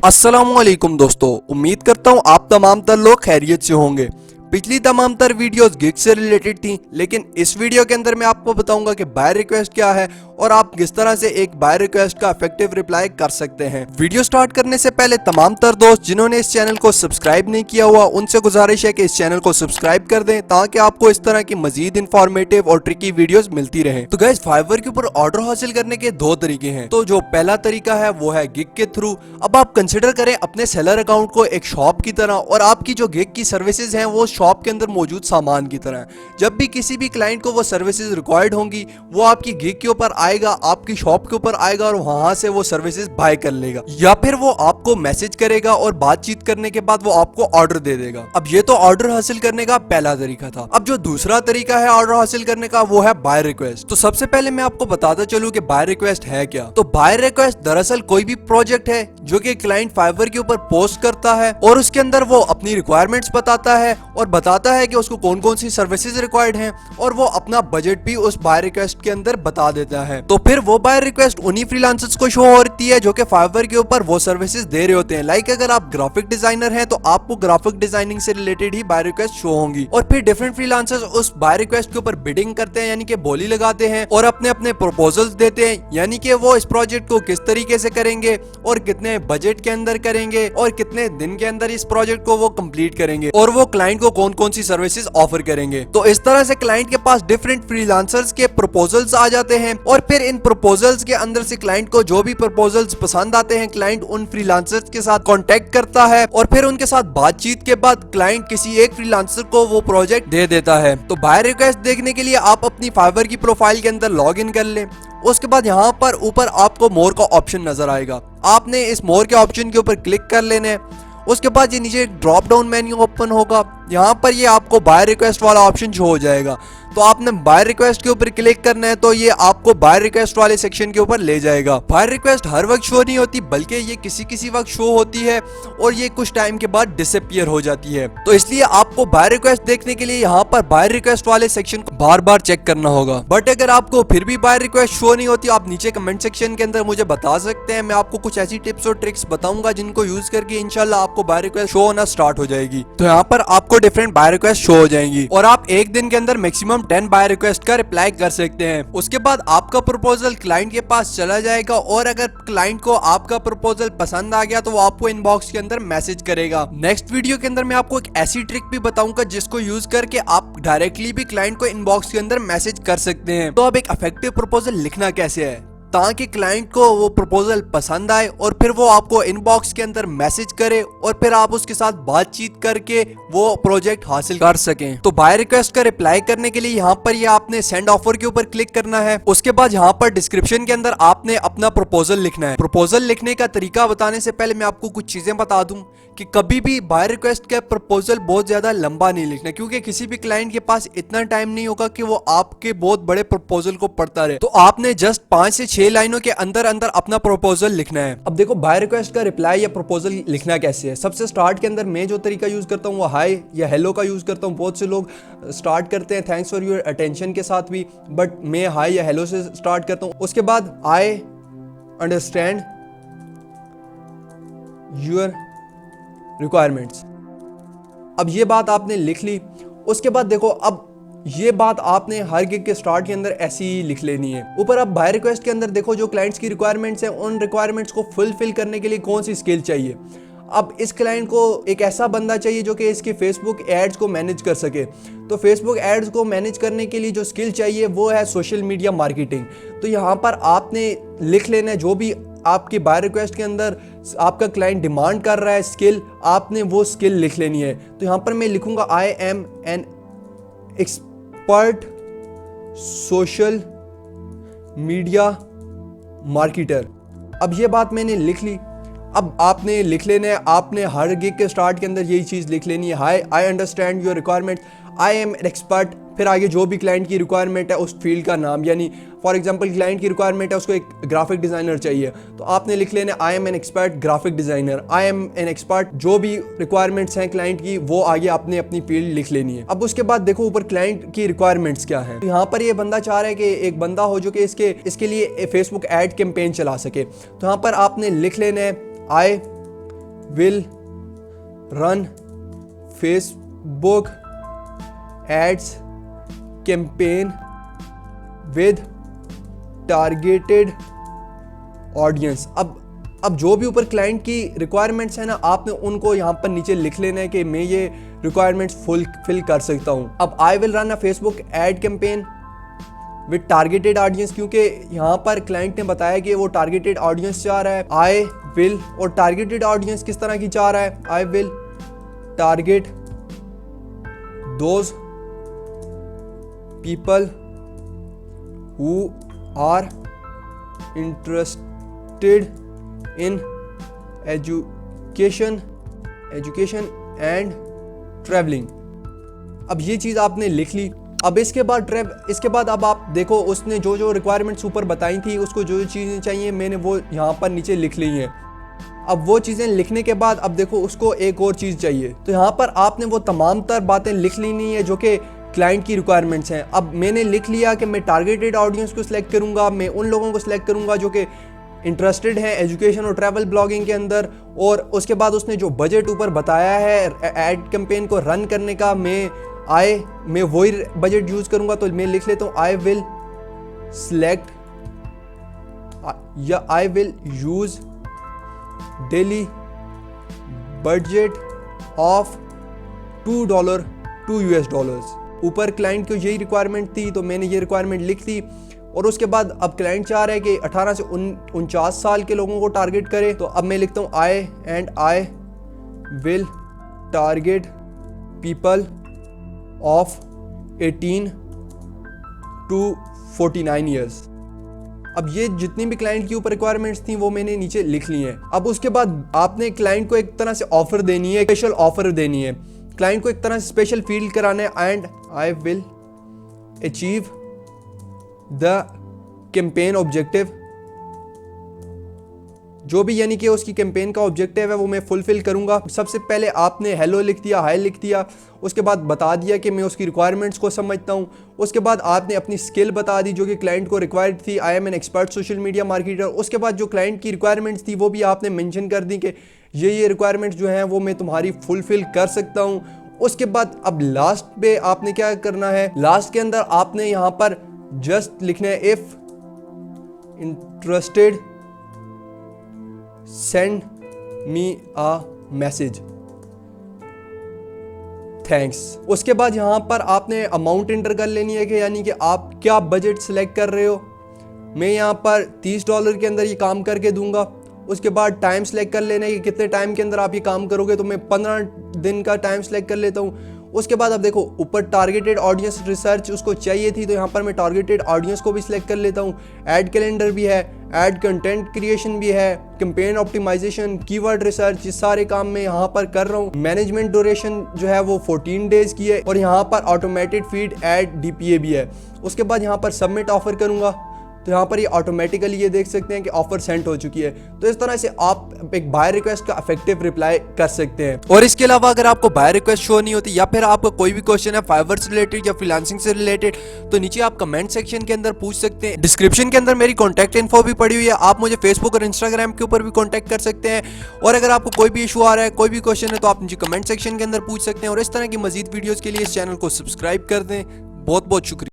अस्सलामुअलैकुम दोस्तों, उम्मीद करता हूँ आप तमाम तर लोग खैरियत से होंगे। पिछली तमाम तर वीडियोस गिग से रिलेटेड थी, लेकिन इस वीडियो के अंदर मैं आपको बताऊंगा कि बाय रिक्वेस्ट क्या है और आप किस तरह से एक बाय रिक्वेस्ट का इफेक्टिव रिप्लाई कर सकते हैं। वीडियो स्टार्ट करने से पहले तमाम तर दोस्त जिन्होंने इस चैनल को सब्सक्राइब नहीं किया हुआ उनसे गुजारिश है कि इस चैनल को सब्सक्राइब कर दें ताकि आपको इस तरह की मजीद इंफॉर्मेटिव और ट्रिकी वीडियोस मिलती रहे। तो गाइस, फाइवर के ऊपर ऑर्डर हासिल करने के दो तरीके हैं। तो जो पहला तरीका है वो है गिग के थ्रू। अब आप कंसिडर करें अपने सेलर अकाउंट को एक शॉप की तरह और आपकी जो गिग की सर्विसेज हैं वो शॉप के अंदर मौजूद सामान की तरह। जब भी किसी भी क्लाइंट को वो सर्विसेज रिक्वायर्ड होंगी वो आपकी गिग के ऊपर आएगा, आपकी शॉप के ऊपर आएगा और वहां से वो सर्विसेज बाय कर लेगा, या फिर वो आपको मैसेज करेगा और बातचीत करने के बाद वो आपको ऑर्डर दे देगा। अब ये तो ऑर्डर हासिल करने का पहला तरीका था। अब जो दूसरा तरीका है ऑर्डर हासिल करने का वो है बाय रिक्वेस्ट। तो सबसे पहले मैं आपको बताता चलूं कि बाय रिक्वेस्ट है क्या। तो बाय रिक्वेस्ट दरअसल कोई भी प्रोजेक्ट है जो कि क्लाइंट फाइवर के ऊपर पोस्ट करता है और उसके अंदर वो अपनी रिक्वायरमेंट्स बताता है और बताता है कि उसको कौन कौन सी सर्विसेज रिक्वायर्ड हैं और वो अपना बजट भी उस बाय रिक्वेस्ट के अंदर बता देता है। तो फिर वो बाय रिक्वेस्ट उन्हीं फ्रीलांसर्स को शो होती है जो कि फाइवर के ऊपर वो सर्विसेज दे रहे होते हैं। लाइक अगर आप ग्राफिक डिजाइनर हैं तो आपको ग्राफिक डिजाइनिंग से रिलेटेड ही बाय रिक्वेस्ट शो होंगी और फिर डिफरेंट फ्रीलांसर्स उस बाय रिक्वेस्ट के ऊपर बिडिंग करते हैं, यानी कि बोली लगाते हैं और अपने अपने प्रपोजल्स देते हैं, यानी कि वो इस प्रोजेक्ट को किस तरीके से करेंगे और कितने बजट के अंदर करेंगे और कितने दिन के अंदर इस प्रोजेक्ट को वो कंप्लीट करेंगे और वो क्लाइंट को कौन कौन सी सर्विसेज ऑफर करेंगे। तो इस तरह से क्लाइंट के पास डिफरेंट फ्रीलांसर्स के प्रपोजल्स आ जाते हैं और फिर इन प्रपोजल्स के अंदर से क्लाइंट को जो भी प्रपोजल्स पसंद आते हैं क्लाइंट उन फ्रीलांसर्स के साथ कांटेक्ट करता है और फिर उनके साथ बातचीत के बाद क्लाइंट किसी एक फ्रीलांसर को वो प्रोजेक्ट दे देता है। तो बाय रिक्वेस्ट देखने के लिए आप अपनी फाइवर की प्रोफाइल के अंदर लॉग इन कर लें। उसके बाद यहाँ पर ऊपर आपको मोर का ऑप्शन नजर आएगा, आपने इस मोर के ऑप्शन के ऊपर क्लिक कर लेना है। उसके बाद ये नीचे एक ड्रॉप डाउन मेन्यू ओपन होगा, यहाँ पर ये आपको बाय रिक्वेस्ट वाला ऑप्शन शो हो जाएगा। तो आपने बाय रिक्वेस्ट के ऊपर क्लिक करना है तो ये आपको बाय रिक्वेस्ट वाले सेक्शन के ऊपर ले जाएगा। बाय रिक्वेस्ट हर वक्त शो नहीं होती बल्कि ये किसी वक्त शो होती है और ये कुछ टाइम के बाद डिसअपीयर हो जाती है। तो इसलिए आपको बाय रिक्वेस्ट देखने के लिए यहाँ पर बाय रिक्वेस्ट वाले सेक्शन को बार बार चेक करना होगा। बट अगर आपको फिर भी बाय रिक्वेस्ट शो नहीं होती आप नीचे कमेंट सेक्शन के अंदर मुझे बता सकते हैं। मैं आपको कुछ ऐसी टिप्स और ट्रिक्स बताऊंगा जिनको यूज करके इंशाल्लाह आपको बाय रिक्वेस्ट शो होना स्टार्ट हो जाएगी। तो यहाँ पर आपको डिफरेंट बाय रिक्वेस्ट शो हो जाएंगी और आप एक दिन के अंदर मैक्सिमम 10 बाय रिक्वेस्ट का रिप्लाई कर सकते हैं। उसके बाद आपका प्रपोजल क्लाइंट के पास चला जाएगा और अगर क्लाइंट को आपका प्रपोजल पसंद आ गया तो वो आपको इनबॉक्स के अंदर मैसेज करेगा। नेक्स्ट वीडियो के अंदर मैं आपको एक ऐसी ट्रिक भी बताऊंगा जिसको यूज करके आप डायरेक्टली भी क्लाइंट को इनबॉक्स के अंदर मैसेज कर सकते हैं। तो अब एक इफेक्टिव प्रपोजल लिखना कैसे है ताकि क्लाइंट को वो प्रपोजल पसंद आए और फिर वो आपको इनबॉक्स के अंदर मैसेज करे और फिर आप उसके साथ बातचीत करके वो प्रोजेक्ट हासिल कर सकें। तो बाय रिक्वेस्ट का रिप्लाई करने के लिए यहाँ पर ये आपने सेंड ऑफर के ऊपर क्लिक करना है। उसके बाद यहाँ पर डिस्क्रिप्शन के अंदर आपने अपना प्रपोजल लिखना है। प्रपोजल लिखने का तरीका बताने से पहले मैं आपको कुछ चीजें बता दूं कि कभी भी बाय रिक्वेस्ट का प्रपोजल बहुत ज्यादा लंबा नहीं लिखना, क्योंकि किसी भी क्लाइंट के पास इतना टाइम नहीं होगा कि वो आपके बहुत बड़े प्रपोजल को पढ़ता रहे। तो आपने जस्ट 5 से 6 लाइनों के अंदर अंदर अपना प्रपोजल लिखना है। अब देखो बाय रिक्वेस्ट का रिप्लाई या प्रपोजल लिखना कैसे है। सबसे स्टार्ट के अंदर मैं जो तरीका यूज करता हूँ वो हाय या हेलो का यूज करता हूँ। बहुत से लोग स्टार्ट करते हैं थैंक्स फॉर योर अटेंशन के साथ भी, बट मैं हाय या हेलो से स्टार्ट करता हूँ। उसके बाद आई अंडरस्टैंड योर रिक्वायरमेंट्स। अब ये बात आपने लिख ली। उसके बाद देखो अब ये बात आपने हर गिग के स्टार्ट के अंदर ऐसी ही लिख लेनी है। ऊपर अब बाय रिक्वेस्ट के अंदर देखो जो क्लाइंट्स की रिक्वायरमेंट्स हैं उन रिक्वायरमेंट्स को फुलफिल करने के लिए कौन सी स्किल चाहिए। अब इस क्लाइंट को एक ऐसा बंदा चाहिए जो कि इसके फेसबुक एड्स को मैनेज कर सके। तो फेसबुक एड्स को मैनेज करने के लिए जो स्किल चाहिए वो है सोशल मीडिया मार्केटिंग। तो यहाँ पर आपने लिख लेना है जो भी आपकी बाय रिक्वेस्ट के अंदर आपका क्लाइंट डिमांड कर रहा है स्किल, आपने वो स्किल लिख लेनी है। तो यहाँ पर मैं लिखूंगा I am an expert social media marketer. अब ये बात मैंने लिख ली। अब आपने लिख लेना है, आपने हर गिग के स्टार्ट के अंदर यही चीज लिख लेनी है, hi I understand your requirement, I am expert. फिर आगे जो भी क्लाइंट की रिक्वायरमेंट है उस फील्ड का नाम, यानी फॉर एग्जांपल क्लाइंट की रिक्वायरमेंट है उसको एक ग्राफिक डिज़ाइनर चाहिए तो आपने लिख लेना I am an expert graphic designer, I am an expert, जो भी रिक्वायरमेंट्स हैं क्लाइंट की वो आगे आपने अपनी फील्ड लिख लेनी है। अब उसके बाद देखो ऊपर क्लाइंट की रिक्वायरमेंट्स क्या है। तो यहाँ पर ये बंदा चाह रहा है कि एक बंदा हो जो कि इसके लिए फेसबुक एड कैंपेन चला सके। तो यहाँ पर आपने लिख लेना है I will run Facebook ads campaign with targeted audience. अब जो भी ऊपर क्लाइंट की रिक्वायरमेंट्स है ना, आपने उनको यहाँ पर नीचे लिख लेना है कि मैं ये रिक्वायरमेंट्स फुलफिल कर सकता हूँ। अब आई will run a Facebook ad campaign with targeted audience, क्योंकि यहाँ पर क्लाइंट ने बताया कि वो टारगेटेड ऑडियंस चाह रहा है। आई विल, और टारगेटेड ऑडियंस किस तरह की चाह रहा है, I will target those people who are interested in education and traveling। अब ये चीज़ आपने लिख ली। अब इसके बाद अब आप देखो उसने जो रिक्वायरमेंट्स ऊपर बताई थी, उसको जो चीज़ें चाहिए मैंने वो यहाँ पर नीचे लिख ली हैं। अब वो चीज़ें लिखने के बाद अब देखो उसको एक और चीज़ चाहिए, तो यहाँ पर आपने वो तमाम तर बातें लिख लेनी है जो कि क्लाइंट की रिक्वायरमेंट्स हैं। अब मैंने लिख लिया कि मैं टारगेटेड ऑडियंस को सिलेक्ट करूंगा, मैं उन लोगों को सिलेक्ट करूंगा जो कि इंटरेस्टेड हैं एजुकेशन और ट्रैवल ब्लॉगिंग के अंदर। और उसके बाद उसने जो बजट ऊपर बताया है एड कैंपेन को रन करने का, मैं वही बजट यूज़ करूंगा। तो मैं लिख लेता हूँ आई विल सिलेक्ट या I will use daily budget of $2 ऊपर क्लाइंट को यही रिक्वायरमेंट थी तो मैंने ये रिक्वायरमेंट लिख दी। और उसके बाद अब क्लाइंट चाह रहा है कि 18 से 49 साल के लोगों को टारगेट करे, तो अब मैं लिखता हूँ I will target people of 18 to 49 years. अब ये जितनी भी क्लाइंट की ऊपर रिक्वायरमेंट्स थी वो मैंने नीचे लिख ली हैं। अब उसके बाद आपने क्लाइंट को एक तरह से ऑफर देनी है, स्पेशल ऑफर देनी है, क्लाइंट को एक तरह से स्पेशल फील कराना है। And I will achieve the campaign objective, जो भी यानी कि उसकी कैंपेन का ऑब्जेक्टिव है वो मैं फुलफिल करूंगा। सबसे पहले आपने हेलो लिख दिया, हाय लिख दिया, उसके बाद बता दिया कि मैं उसकी रिक्वायरमेंट्स को समझता हूं। उसके बाद आपने अपनी स्किल बता दी जो कि क्लाइंट को रिक्वायर्ड थी, I am an expert social media marketer. उसके बाद जो क्लाइंट की रिक्वायरमेंट्स थी वो भी आपने मेंशन कर दी कि ये रिक्वायरमेंट्स जो हैं वो मैं तुम्हारी फुलफिल कर सकता हूं। उसके बाद अब लास्ट पे आपने क्या करना है, लास्ट के अंदर आपने यहाँ पर जस्ट लिखना है if interested send me a message, thanks. उसके बाद यहाँ पर आपने अमाउंट एंटर कर लेनी है कि यानी कि आप क्या बजट सेलेक्ट कर रहे हो। मैं यहाँ पर $30 के अंदर ये काम करके दूंगा। उसके बाद टाइम सेलेक्ट कर लेना है कि कितने टाइम के अंदर आप ये काम करोगे, तो मैं 15 दिन का टाइम सेलेक्ट कर लेता हूँ। उसके बाद अब देखो ऊपर टारगेटेड ऑडियंस रिसर्च उसको चाहिए थी, तो यहाँ पर मैं टारगेटेड ऑडियंस को भी सिलेक्ट कर लेता हूँ। ऐड कैलेंडर भी है, ऐड कंटेंट क्रिएशन भी है, कैंपेन ऑप्टिमाइजेशन, कीवर्ड रिसर्च, ये सारे काम मैं यहाँ पर कर रहा हूँ। मैनेजमेंट ड्यूरेशन जो है वो 14 डेज की है और यहाँ पर ऑटोमेटेड फीड ऐड DPA भी है। उसके बाद यहाँ पर सबमिट ऑफर करूँगा तो यहाँ पर ये ऑटोमेटिकली ये देख सकते हैं कि ऑफर सेंड हो चुकी है। तो इस तरह से आप एक बाय रिक्वेस्ट का इफेक्टिव रिप्लाई कर सकते हैं। और इसके अलावा अगर आपको बाय रिक्वेस्ट शो नहीं होती या फिर आपका कोई भी क्वेश्चन है फाइवर से रिलेटेड या फ्रीलांसिंग से रिलेटेड, तो नीचे आप कमेंट सेक्शन के अंदर पूछ सकते हैं। डिस्क्रिप्शन के अंदर मेरी कॉन्टैक्ट इन्फो भी पड़ी हुई है, आप मुझे फेसबुक और इंस्टाग्राम के ऊपर भी कॉन्टैक्ट कर सकते हैं। और अगर आपको कोई भी इशू आ रहा है, कोई भी क्वेश्चन है, तो आप मुझे कमेंट सेक्शन के अंदर पूछ सकते हैं। और इस तरह की मजीद वीडियोज़ के लिए इस चैनल को सब्सक्राइब कर दें। बहुत बहुत शुक्रिया।